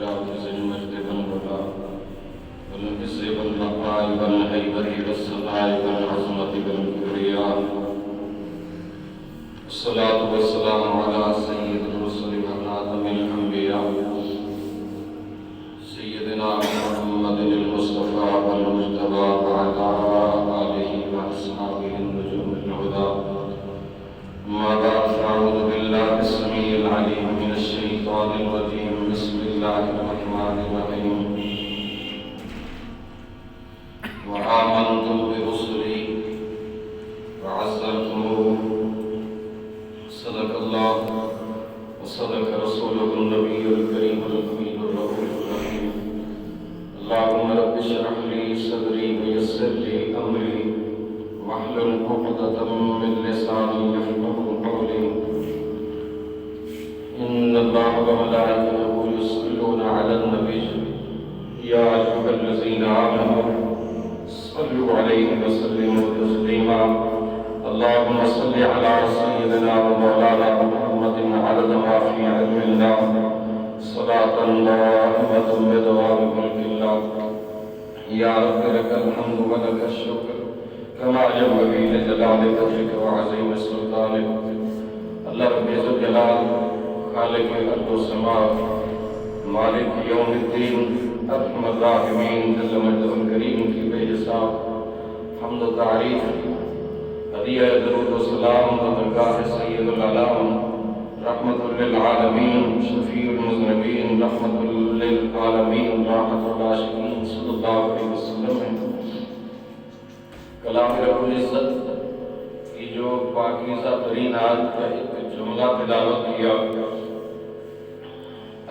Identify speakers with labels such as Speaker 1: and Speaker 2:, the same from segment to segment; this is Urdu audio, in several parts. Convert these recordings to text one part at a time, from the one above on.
Speaker 1: الجاوز المجد والبقاء والعز والبقاء والهيبة والسماء والعظمة والكبرياء. الصلاة والسلام على سيد الرسل وخاتم الأنبياء سيدنا محمد المصطفى والمجتبى وعلى آله وأصحابه النجوم الهدى. أما بعد فأعوذ بالله السميع العليم من الشيطان الرجيم. بسم الله الرحمن الرحيم. وآمنتم برسلي وعزرتموه. صدق الله وصدق رسوله النبي الكريم الأمين الرؤوف الرحيم. اللهم رب اشرح لي صدري ويسر لي أمري واحلل عقدة من لساني يفقهوا قولي. إن الله وملائكته يصلون على النبي يا أيها الذين آمنوا صلوا عليه وسلموا تسليما. اللهم صل على سيدنا ومولانا محمد عدد ما في علم الله صلاة دائمة بدوام ملك الله. يا رب لك الحمد ولك الشكر كما ينبغي لجلال وجهك وعظيم سلطانك. اللہ رب الجلال خالق الارض والسماء مالک یوم الدین ارحم الراحمین جل مجدہ الکریم کی بے حساب حمد و تعریف ہدیہ درود و سلام و درگاہ سید العالم رحمت للعالمین شفیع المذنبین رحمت للعالمین راحت العاشقین صلی اللہ علیہ وسلم. کلام رب العزت کی جو پاکیزہ ترین آیت کا ایک جملہ تلاوت کیا.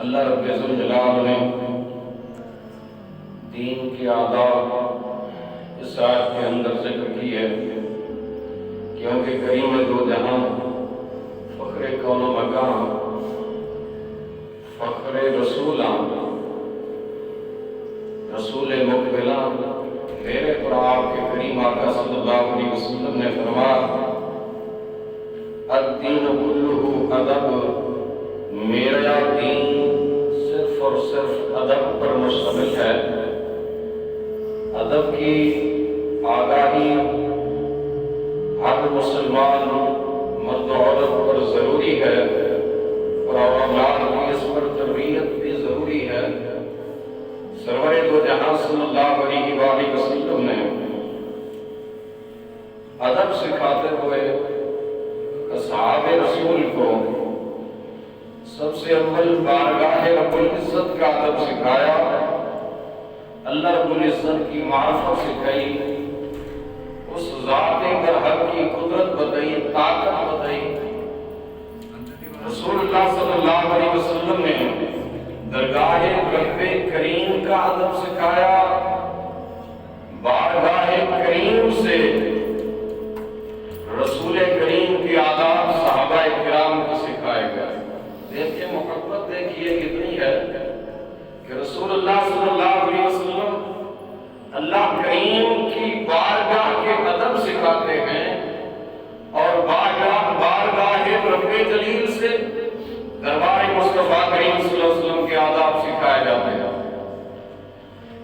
Speaker 1: اللہ رب الجلال نے دین کے آداب اس آیت کے اندر ذکر کی ہے، کیونکہ کریم دو جہاں فخر کون و مکان فخر رسولان رسول مقبلان میرے پر آپ کے کریم آقا صلی اللہ علیہ وسلم نے فرمایا الدین کلہ ادب، میرا دین صرف اور صرف ادب پر مشتمل ہے. ادب کی آگاہی ہر مسلمان مرد و عورت پر ضروری ہے اور اولاد کی اس پر تربیت بھی ضروری ہے. سرور دو جہاں صلی اللہ علیہ وآلہ وسلم نے ادب سکھاتے ہوئے اصحاب رسول کو سب سے اول بارگاہ رب العزت کا ادب سکھایا. اللہ رب العزت کی معرفت سکھائی، اس ذات برحق کی قدرت بتائی، طاقت بتائی. رسول اللہ صلی اللہ علیہ وسلم نے درگاہ رب کریم کا ادب سکھایا. بارگاہ کریم سے رسول کریم کی آداب صحابہ کرام کو سکھائے گئے. دیکھیں محبت دیکھیے کتنی ہے کہ رسول اللہ صلی اللہ علیہ وسلم اللہ کریم کی بارگاہ کے ادب سکھاتے ہیں اور بارگاہ رب جلیل سے دربار مصطفیٰ کریم صلی اللہ علیہ وسلم کے آداب سکھائے جاتے ہیں.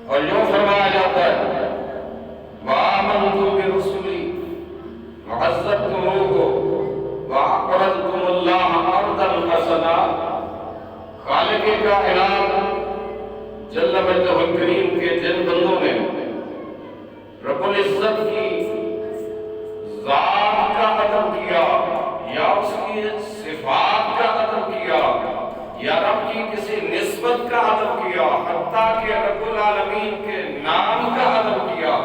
Speaker 1: اور یوں فرمایا جاتا ہے وَآمَنْتُمْ بِرُسُلِي وَعَزَّرْتُمُوهُ وَأَقْرَضْتُمُ اللَّهَ قَرْضًا حَسَنًا. خالق کائنات جل مجدہ الکریم کے جن بندوں نے رب العزت کی ذات کا ادب کیا یا اس کی صفات کا ادب کیا یا رب کی کسی نسبت کا ادب کیا، حتیٰ کہ رب العالمین کے نام کا ادب کیا،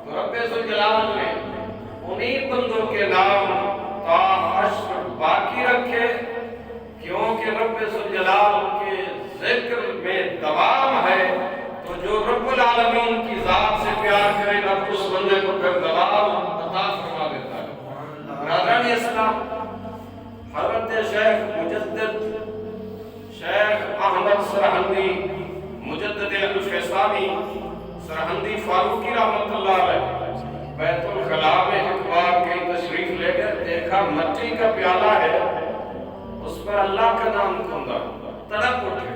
Speaker 1: تو رب ذوالجلال نے انہی بندوں کے نام تا حشر باقی رکھے، کیونکہ رب ذوالجلال کے ذکر میں دوام ہے. تو جو رب العالمین کی ذات سے پیار کرے رب اس بندے کو پھر دوام عطا فرما دیتا ہے. برادران اسلام، حضرت شیخ مجدد شیخ احمد سرہندی مجدد الفیصانی سرہندی فاروقی رحمت اللہ علیہ بیت الخلاء میں ایک بار کئی تشریف لے کر دیکھا مٹی کا پیالہ ہے، اس پر اللہ کا نام کھوندا، تڑپ اٹھے.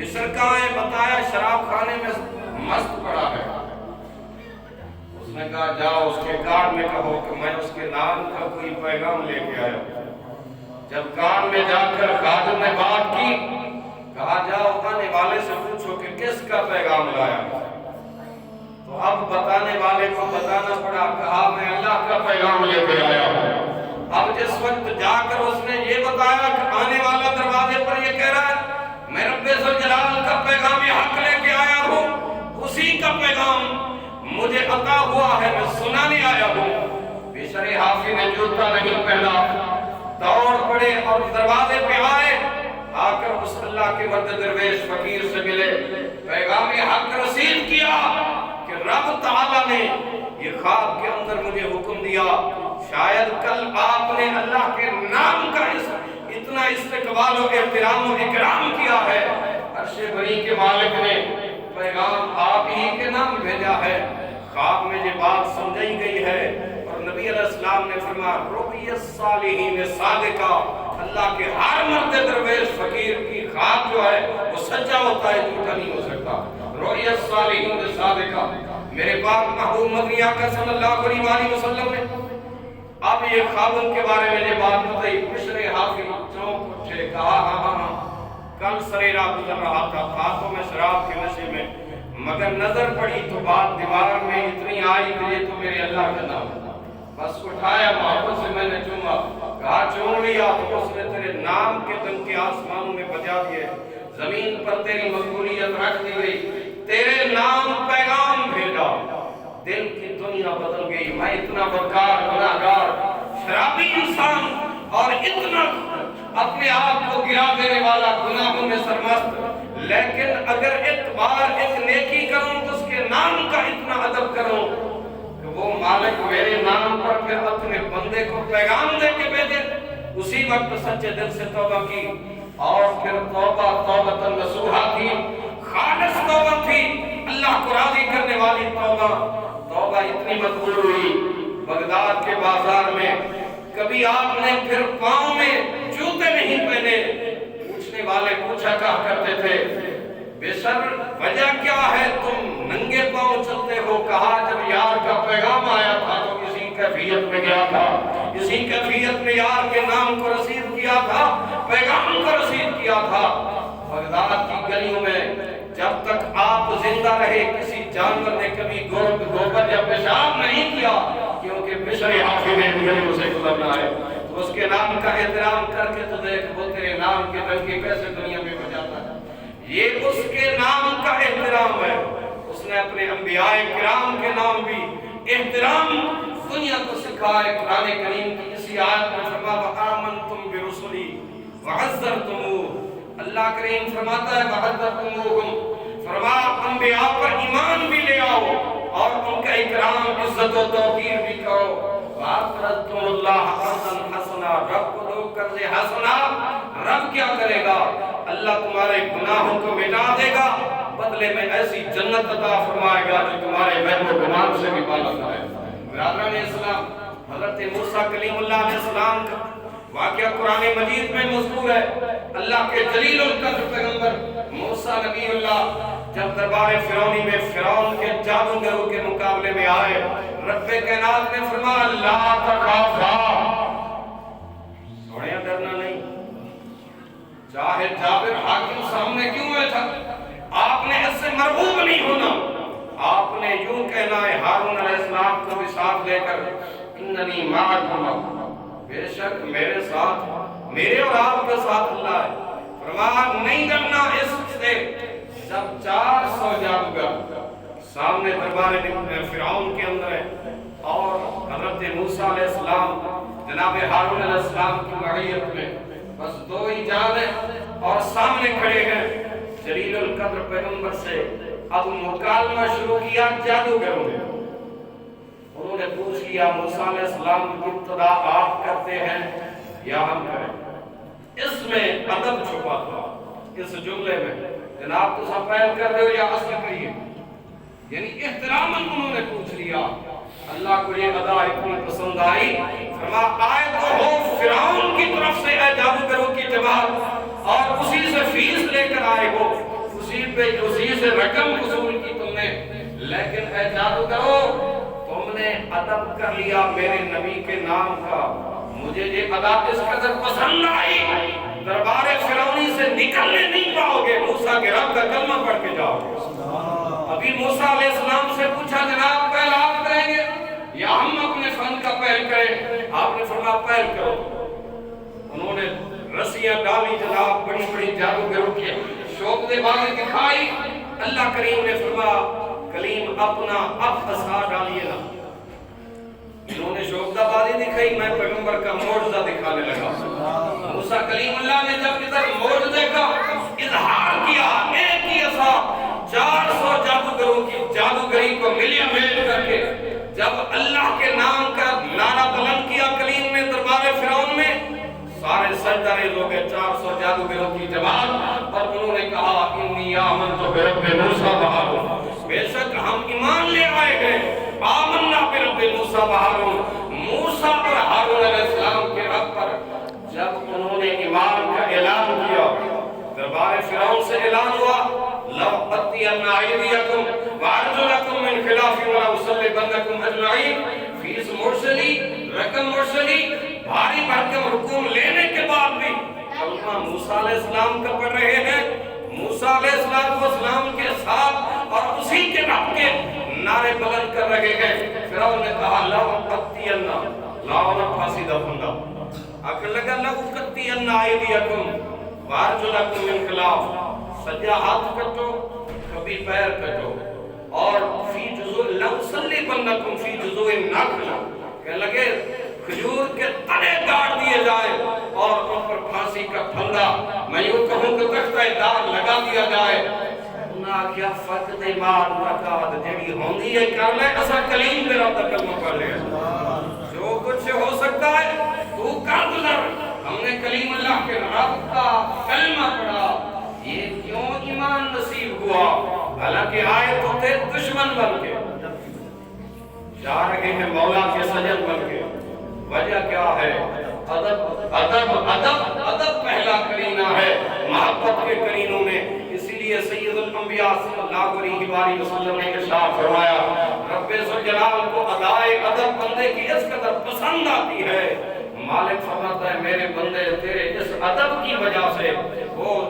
Speaker 1: مصر کہاں ہے؟ بتایا شراب خانے میں مست پڑا ہے۔ اس نے کہا جاؤ اس کے کان میں کہو کہ میں اس کے نام کا کوئی پیغام لے کے آیا۔ جب کان میں جا کر خادم نے بات کی، کہا جاؤ آنے والے سے پوچھو کہ کس کا پیغام لایا۔ تو اب بتانے والے کو بتانا پڑا، کہا میں اللہ کا پیغام لے کے آیا ہوں۔ اب جس وقت جا کر اس نے یہ بتایا کہ آنے والا دروازے پر یہ کہہ رہا ہے میں رب ذوالجلال کا پیغام حق لے کے آیا ہوں، اسی کا پیغام مجھے عطا ہوا ہے، میں سنانے آیا ہوں۔ بشر حافظ نے جوتا نہیں پہنا، دوڑ پڑے اور دروازے پہ آئے، آ کر اس اللہ کے مرد درویش فقیر سے ملے، پیغام حق رسید کیا کہ رب تعالیٰ نے یہ خواب کے اندر مجھے حکم دیا، شاید کل آپ نے اللہ کے نام کا اتنا استقبال و احترام و اکرام کیا ہے، عرش بری کے مالک نے پیغام آپ ہی کے نام بھیجا ہے۔ خواب میں یہ بات سمجھائی گئی ہے اور نبی علیہ السلام نے فرمایا رؤیا الصالحین صادقہ، اللہ کے ہر مرد درویش فقیر کی خواب جو ہے وہ سچا ہوتا ہے، جھوٹا نہیں ہو سکتا۔ رؤیا الصالحین صادقہ، میرے پاک محبوب مدنی آقا صلی اللہ علیہ وسلم نے اب یہ خوابوں کے بارے میں یہ بات بتائی۔ بشر حافظ چونک اٹھے، کہا ہاں کل سریرا گزر رہا تھا، ہاتھوں میں شراب کے نشے میں، مگر نظر پڑی تو بات دماغ میں اتنی آئی کہ یہ تو میرے اللہ کا نام، بس اٹھایا محبت سے میں نے چوما، کہا چوم لیا تو اس نے تیرے نام کے ڈنکے آسمانوں میں بجا دیے، زمین پر تیری مقبولیت رکھ دی گئی، تیرے نام پیغام بھیجا، دل کی دنیا بدل گئی۔ میں اتنا بدکار گناہگار شرابی انسان اور اتنا اپنے آپ کو گرا دینے والا گناہوں میں سرمست، لیکن اگر ایک بار ایک نیکی کروں اس کے نام کا اتنا ادب کروں کہ وہ مالک میرے نام پر پھر اپنے بندے کو پیغام دے کے بھیجے، اسی وقت سچے دل سے توبہ کی، اور پھر توبہ توبۃ نصوحہ تھی، خالص توبہ تھی، اللہ کو راضی کرنے والی توبہ اتنی مقبول ہوئی۔ بغداد کے بازار میں کبھی آپ نے پھر پاؤں میں جوتے نہیں پہنے، پوچھنے والے پوچھا کہا کرتے تھے بشر وجہ کیا ہے تم ننگے پاؤں چلتے ہو؟ کہا جب یار کا پیغام آیا تھا تو اسی کیفیت میں گیا تھا، اسی کیفیت میں یار کے نام کو رسید کیا تھا، پیغام کو رسید کیا تھا۔ بغداد کی گلیوں میں جب تک آپ زندہ رہے کسی جانور نے کبھی گوبر یا پیشاب نہیں کیا، کیونکہ بشر حافظ نے گلیوں سے گزرنا ہے، تو اس کے نام کا احترام کر کے تو دیکھ وہ تیرے نام کے ڈنکے کیسے دنیا میں بجاتا ہے۔ یہ اس کے نام کا احترام ہے، اس نے اپنے انبیاء کرام کے نام بھی احترام دنیا کو سکھائے۔ قرآن کریم کی اسی آیت میں فرمایا وآمنتم برسلی وعزرتموہ، اللہ کریم فرماتا ہے وعزرتموہم، فرمایا انبیاء پر ایمان بھی لے آؤ اور ان کا اکرام عزت و توقیر بھی کرو۔ وَأَقْرَضْتُمُ اللَّهَ قَرْضًا حَسَنًا، رب کو دو قرض حسنہ، رب کیا کرے گا؟ اللہ تمہارے گناہوں کو مٹا دے گا، بدلے میں ایسی جنت عطا فرمائے گا جو تمہارے وہم و گمان سے بھی بالا ہے۔ برادران اسلام، حضرت موسیٰ کلیم اللہ علیہ السلام کا واقعہ قرآن مجید میں مذکور ہے۔ اللہ کے جلیل القدر پیغمبر موسیٰ نبی اللہ جب دربار فرعونی میں فرعون کے جادوگروں کے مقابلے میں آئے، رب کائنات نے فرمایا لا تخافا، سوڑیاں ڈرنا نہیں، چاہے جابر حاکم سامنے کیوں بیٹھا، آپ نے اس سے مرعوب نہیں ہونا، آپ نے یوں کہنا ہے ہارون علیہ السلام کو بھی ساتھ لے کر اننی معکم، بے شک میرے ساتھ، میرے اور آپ کے ساتھ اللہ ہے۔ فرمایا نہیں ڈرنا اس سے۔ جب 400 جادوگر سامنے دربار فرعون کے اندر ہے اور حضرت موسیٰ علیہ السلام جناب ہارون علیہ السلام کی معیت میں بس دو ہی جان ہیں اور سامنے کھڑے ہیں، جلیل القدر پیغمبر سے اب مکالمہ شروع کیا جادوگروں نے۔ انہوں نے پوچھ لیا موسیٰ علیہ السلام کی ابتدا آپ کرتے ہیں یا ہم کریں؟ اس میں ادب چھپا تھا، اس جملے میں جناب تو سب پہل کر دے یا اصل کریے، یعنی احتراماً انہوں نے پوچھ لیا۔ اللہ کو یہ ادا اتنی پسند آئی، فرما آئے تو ہو فرعون کی طرف سے اے جادوگروں کی جماعت اور اسی سے فیس لے کر آئے ہو، اسی سے رقم وصول کی تم نے، لیکن اے جادوگرو تم نے ادب کر لیا میرے نبی کے نام کا، مجھے یہ ادا اس قدر پسند آئی، دربار فرعونی سے نکلنے نہیں پاؤ گے، موسیٰ کے رب کا کلمہ پڑھ کے جاؤ گے۔ ابھی موسیٰ علیہ السلام سے پوچھا جناب پہل آپ کریں گے یا ہم اپنے فن کا پہل کریں؟ آپ نے فرمایا پہل کرو۔ انہوں نے رسیاں ڈالی جناب، بڑی بڑی جادوگروں کی شوق بازی دکھائی۔ اللہ کریم نے فرمایا کلیم اپنا اب عصا ڈالیے نا۔ انہوں نے شوقدہ بازی دکھائی، میں پیغمبر کا معجزہ دکھانے لگا۔ موسیٰ کلیم اللہ نے جب ادھر معجزے کا اظہار کیا، ایک ہی عصا 400 جادوگروں کی جادوگری کو ملیا مل کر کے جب اللہ کے نام کا نعرہ بلند کیا کلیم نے دربار فرعون میں، سارے سجدہ ریز ہو گئے 400 جادوگروں کی جماعت، اور انہوں نے کہا انی آمنت برب موسیٰ و ہارون، بے شک ہم ایمان لے آئے ہیں، آمنا برب موسیٰ و ہارون، موسیٰ اور ہارون علیہ السلام کے رب پر۔ جب انہوں نے ایمان کا اعلان کیا، دربار فرعون سے اعلان ہوا لَأُقَطِّعَنَّ أَيْدِيَكُمْ وَأَرْجُلَكُمْ مِنْ خِلَافٍ وَلَأُصَلِّبَنَّكُمْ أَجْمَعِينَ۔ فیس مرسلی، رقم مرسلی، بھاری بھرکم حکم لینے کے بعد بھی کلمہ موسیٰ علیہ السلام کا پڑھ رہے ہیں، موسیٰ علیہ السلام کے ساتھ اور اسی کے رب کے نعرے بلند کر رہے ہیں۔ فرعون نے کہا لَأُقَطِّعَنَّ، لاؤنا پھانسی دفنگا، آخر لگا لَأُقَطِّعَنَّ أَيْدِيَكُمْ وَأَرْجُلَكُمْ مِنْ خِلَافٍ، سجا ہاتھ کٹو کبھی پیر کٹو، اور فی جزو لَأُصَلِّبَنَّكُمْ فی جزوء النَّخْلِ، کہنے لگے کھجور کے تنے گاڑ دیے جائیں اور ان پر پھانسی کا پھندا، میں یوں کہوں کہ تختہ دار لگا دیا جائے۔ انہاں کیا فقط ایمان مقاد جڑی ہوندی ہے کر لے، ایسا کلیم میرا کلمہ پڑھ لے، جو کچھ ہو سکتا ہے تو کر گزر۔ ہم نے کلیم اللہ کے رب کا کلمہ پڑھا، یہ کیوں ایمان نصیب ہوا؟ حالانکہ آئے تو تھے دشمن بن کے، جا رہے ہیں مولا کے سجن بن کے۔ وجہ کیا ہے؟ ادب ادب ادب ادب پہلا کرینہ ہے محبت کے کرینوں میں۔ اسی لیے سید الانبیاء صلی اللہ علیہ وآلہ وسلم نے ارشاد فرمایا رب ذوالجلال کو ادائے ادب بندے کی اس قدر پسند آتی ہے، مالک فرماتا ہے میرے بندے تیرے اس ادب کی وجہ سے، وہ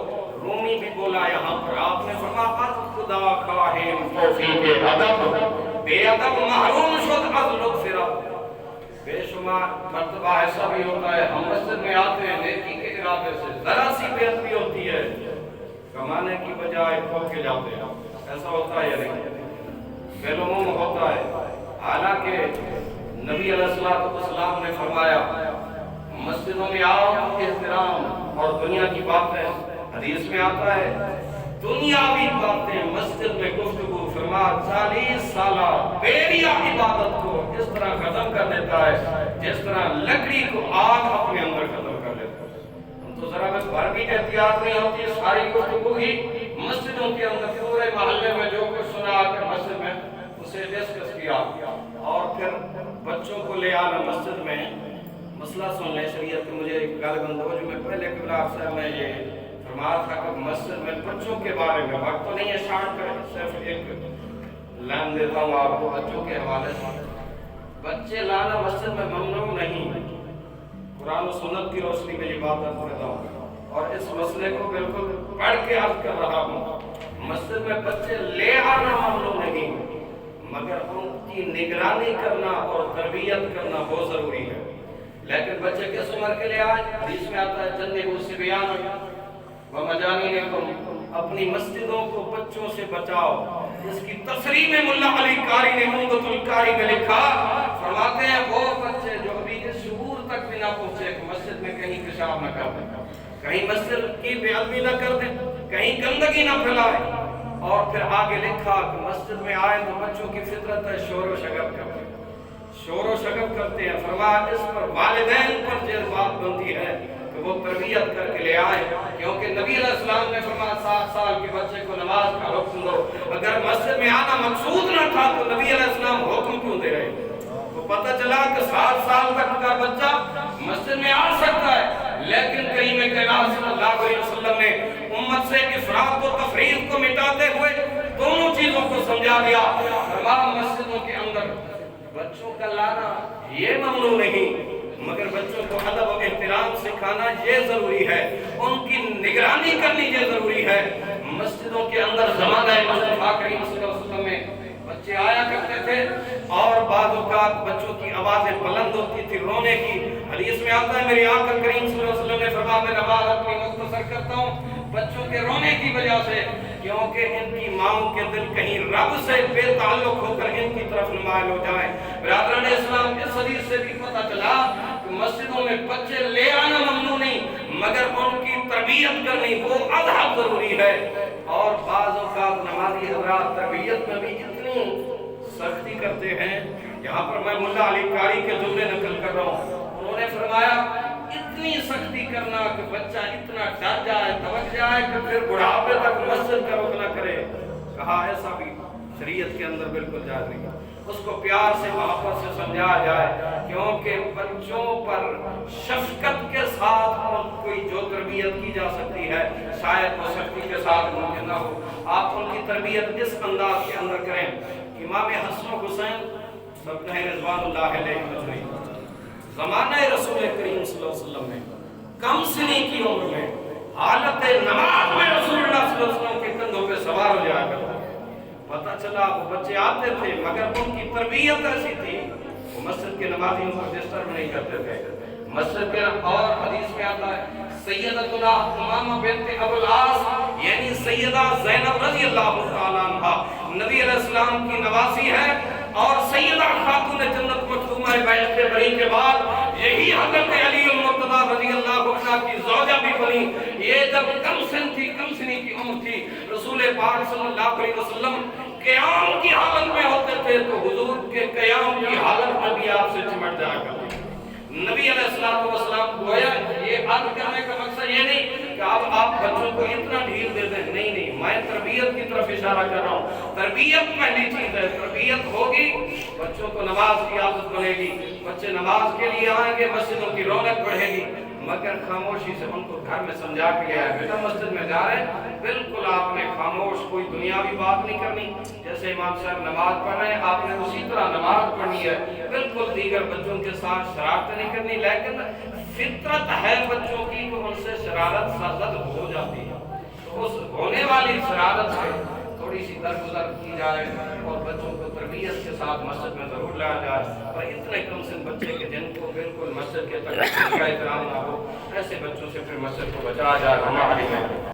Speaker 1: رومی بھی بولا یہاں پر، آپ نے فرمایا از خدا خواہیم توفیق ادب، بے ادب محروم شد از لطف رب۔ بے شمار مرتبہ ایسا بھی ہوتا ہے ہم مسجد میں آتے ہیں نیکی کے ارادے سے، ذرا سی بے ادبی ہوتی ہے کمانے کی بجائے کھو کے جاتے ہیں، ایسا ہوتا ہے یا نہیں؟ بیلوم ہوتا ہے۔ حالانکہ نبی علیہ السلام نے فرمایا مسجدوں میں آؤ احترام اور دنیا کی باتیں، حدیث میں آتا ہے دنیاوی باتیں مسجد میں گفتگو، فرمایا 40 سالہ بیریا عبادت کو اس طرح ختم کر دیتا ہے جس طرح لکڑی کو آگ اپنے اندر ختم کر دیتا ہے۔ ہم تو ذرا بس بھر بھی احتیاط نہیں ہوتی، ساری گفتگو ہی مسجدوں کے اندر پورے محلے میں جو کچھ سنا کر مسجد میں اسے ڈسکس کیا، اور پھر بچوں کو لے آنا مسجد میں مسئلہ سن لیں شریعت کے۔ مجھے غالباً جو میں پہلے قبلہ صاحب میں یہ فرمایا تھا کہ مسجد میں بچوں کے بارے میں وقت تو نہیں ہے شارٹ کر، صرف ایک لائن دیتا ہوں آپ کو بچوں کے حوالے سے۔ بچے لانا مسجد میں ممنوع نہیں، قرآن و سنت کی روشنی میں یہ بات عرض کرتا ہوں، اور اس مسئلے کو بالکل پڑھ کے عرض کر رہا ہوں۔ مسجد میں بچے لے آنا ممنوع نہیں، مگر ان کی نگرانی کرنا اور تربیت کرنا بہت ضروری ہے۔ لیکن بچے کس عمر کے لیے آئے؟ حدیث میں آتا ہے جنبوا الصبیان ومجانینکم، اپنی مسجدوں کو بچوں سے بچاؤ۔ اس کی تصریح میں ملا علی قاری نے عمدۃ القاری میں لکھا، فرماتے ہیں وہ بچے جو ابھی اس شعور تک بھی نہ پہنچے کہ مسجد میں کہیں پیشاب نہ کر دیں، کہیں مسجد کی بے ادبی نہ کر دیں، کہیں گندگی نہ پھیلائیں، اور پھر آگے لکھا کہ مسجد میں آئے تو بچوں کی فطرت ہے شور و شگب کرتے ہیں، شور و شگب کرتے ہیں۔ فرمایا اس پر والدین پر یہ بات بنتی ہے کہ وہ تربیت کر کے لے آئے، کیونکہ نبی علیہ السلام نے فرمایا 7 سال کے بچے کو نماز کا حکم دو۔ اگر مسجد میں آنا مقصود نہ تھا تو نبی علیہ السلام حکم کیوں دے رہے؟ تو پتہ چلا کہ 7 سال تک کا بچہ مسجد میں آ سکتا ہے، لیکن کہیں میں
Speaker 2: کائنات صلی اللہ علیہ وسلم نے امت سے افراط و تفریط کو مٹاتے ہوئے دونوں چیزوں کو سمجھا دیا۔ تمام مسجدوں کے اندر بچوں کا لانا یہ ممنوع نہیں، مگر بچوں کو ادب و احترام سکھانا یہ ضروری ہے، ان کی نگرانی کرنی یہ ضروری ہے۔ مسجدوں کے اندر زمانہ مصطفیٰ کریم صلی اللہ علیہ وسلم میں بچے آیا کرتے تھے اور بعض اوقات بچوں کی آوازیں بلند ہوتی تھی رونے کی۔ حدیث میں آتا ہے میری آقا کریم صلی اللہ علیہ وسلم نے فرمایا میں نماز اپنی مختصر کرتا ہوں بچوں کے رونے کی وجہ سے، کیونکہ ان کی ماں کے دل کہیں رب سے بے تعلق ہو کر ان کی طرف نمائل ہو جائیں۔ برادران اسلام، اس حدیث سے بھی پتہ چلا کہ مسجدوں میں بچے لے آنا ممنوع نہیں، مگر ان کی تربیت کرنی وہ ازحد ضروری ہے۔ اور بعض اوقات نمازی حضرات تربیت میں بھی اتنی سختی کرتے ہیں، یہاں پر میں ملا علی قاری کے جملے نقل کر رہا ہوں، انہوں نے فرمایا اتنی سختی کرنا کہ بچہ اتنا ڈر جائے دبک جائے کہ پھر بڑھاپے تک مسجد کا رخ نہ کرے۔ کہا ایسا بھی شریعت کے اندر بالکل جائز نہیں، اس کو پیار سے محبت سے سمجھایا جائے، کیونکہ بچوں پر شفقت کے ساتھ کوئی جو تربیت کی جا سکتی ہے شاید وہ سختی کے ساتھ ممکن نہ ہو۔ آپ ان کی تربیت اس انداز کے اندر کریں۔ امام حسن و حسین سب کہیں رضوان اللہ علیہ مجمعین، زمانہ رسول کریم صلی اللہ علیہ وسلم میں کم سنی کی عمر میں حالت نماز میں رسول اللہ صلی اللہ علیہ وسلم کے کندھوں پہ سوار ہو جایا کرتا۔ پتہ چلا وہ بچے آتے تھے مگر ان کی تربیت ایسی تھی وہ مسجد کے نمازیوں کو ڈسٹرب نہیں کرتے تھے۔ مسجد کے اور حدیث میں آتا ہے سیدتنا امامہ بنت ابو العاص یعنی سیدہ زینب رضی اللہ تعالیٰ عنہ نبی علیہ السلام کی نواسی ہے، اور سیدہ خاتون جنت مکتومہ بیعت بری کے بعد یہی حضرت علی المرتضیٰ رضی اللہ عنہ کی زوجہ بھی بنی۔ یہ جب کم سن تھی، کم سنی کی عمر تھی، رسول پاک صلی اللہ علیہ وسلم قیام کی حالت میں ہوتے تھے تو حضور کے قیام کی حالت میں بھی آپ سے چمٹ جایا کرتے۔ نبی علیہ السلام گویا یہ عرض کرنے کا مقصد یہ نہیں کہ اب آپ بچوں کو اتنا ڈھیل دے دیں، نہیں، میں تربیت کی طرف اشارہ کر رہا ہوں۔ تربیت پہلی چیز ہے، تربیت ہوگی بچوں کو نماز کی عادت بنے گی، بچے نماز کے لیے آئیں گے، مسجدوں کی رونق بڑھے گی، مگر خاموشی سے ان کو گھر میں سمجھا کے لیا ہے بیٹا مسجد میں جا رہے ہیں بالکل آپ نے خاموش، کوئی دنیاوی بات نہیں کرنی، جیسے امام صاحب نماز پڑھ رہے ہیں آپ نے اسی طرح نماز پڑھنی ہے، بالکل دیگر بچوں کے ساتھ شرارت نہیں کرنی، لیکن فطرت ہے بچوں کی تو ان سے شرارت سرزد ہو جاتی ہے، اس ہونے والی شرارت سے تھوڑی سی درگزر کی جائے اور بچوں کو تربیت کے ساتھ مسجد میں ضرور لایا جائے۔ اور اتنے کم سن بچے کے جن کو بالکل مسجد کے تک کا احترام نہ ہو، ایسے بچوں سے پھر مسجد کو بچایا جائے۔